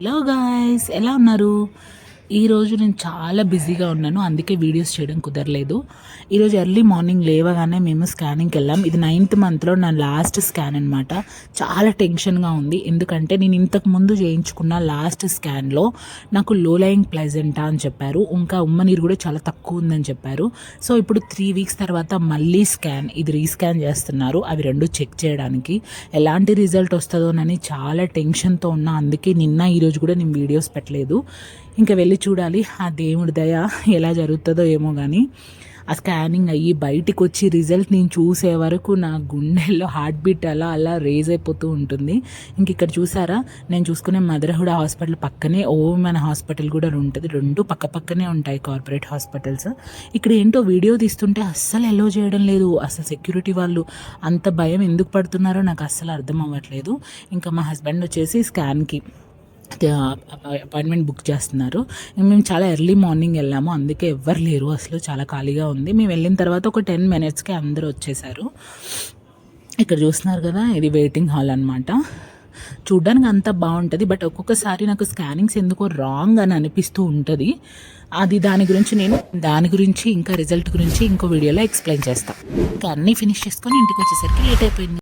Hello guys, ఎలా ఉన్నారు? ఈరోజు నేను చాలా బిజీగా ఉన్నాను, అందుకే వీడియోస్ చేయడం కుదరలేదు. ఈరోజు ఎర్లీ మార్నింగ్ లేవగానే మేము స్కానింగ్కి వెళ్ళాం. ఇది 9th మంత్లో నా లాస్ట్ స్కాన్ అనమాట. చాలా టెన్షన్గా ఉంది, ఎందుకంటే నేను ఇంతకు ముందు చేయించుకున్న లాస్ట్ స్కాన్లో నాకు లో లయింగ్ ప్లెజెంటా అని చెప్పారు, ఇంకా ఉమ్మనీరు కూడా చాలా తక్కువ ఉందని చెప్పారు. సో ఇప్పుడు 3 వీక్స్ తర్వాత మళ్ళీ స్కాన్, ఇది రీస్కాన్ చేస్తున్నారు, అవి రెండు చెక్ చేయడానికి ఎలాంటి రిజల్ట్ వస్తుందోనని చాలా టెన్షన్తో ఉన్నా. అందుకే నిన్న ఈరోజు కూడా నేను వీడియోస్ పెట్టలేదు. ఇంకా వెళ్ళి చూడాలి, ఆ దేవుడి దయ ఎలా జరుగుతుందో ఏమో. కానీ ఆ స్కానింగ్ అయ్యి బయటికి వచ్చి రిజల్ట్ నేను చూసే వరకు నా గుండెల్లో హార్ట్ బీట్ అలా అలా రేజ్ అయిపోతూ ఉంటుంది. ఇంక ఇక్కడ చూసారా, నేను చూసుకునే మదర్హుడ్ హాస్పిటల్ పక్కనే ఓమెన్ హాస్పిటల్ కూడా ఉంటుంది. రెండు పక్క పక్కనే ఉంటాయి కార్పొరేట్ హాస్పిటల్స్. ఇక్కడ ఏంటో వీడియో తీస్తుంటే అస్సలు ఎలో చేయడం లేదు. అసలు సెక్యూరిటీ వాళ్ళు అంత భయం ఎందుకు పడుతున్నారో నాకు అస్సలు అర్థం అవ్వట్లేదు. ఇంకా మా హస్బెండ్ వచ్చేసి స్కాన్కి అపాయింట్మెంట్ బుక్ చేస్తున్నారు. మేము చాలా ఎర్లీ మార్నింగ్ వెళ్ళాము, అందుకే ఎవ్వరు లేరు, అసలు చాలా ఖాళీగా ఉంది. మేము వెళ్ళిన తర్వాత ఒక 10 minutesకి అందరూ వచ్చేసారు. ఇక్కడ చూస్తున్నారు కదా, ఇది వెయిటింగ్ హాల్ అనమాట. చూడ్డానికి అంతా బాగుంటుంది, బట్ ఒక్కొక్కసారి నాకు స్కానింగ్స్ ఎందుకో రాంగ్ అని అనిపిస్తూ ఉంటుంది. అది దాని గురించి ఇంకా రిజల్ట్ గురించి ఇంకో వీడియోలో ఎక్స్ప్లెయిన్ చేస్తాను. ఇంకా అన్నీ ఫినిష్ చేసుకొని ఇంటికి వచ్చేసరికి లేట్ అయిపోయింది.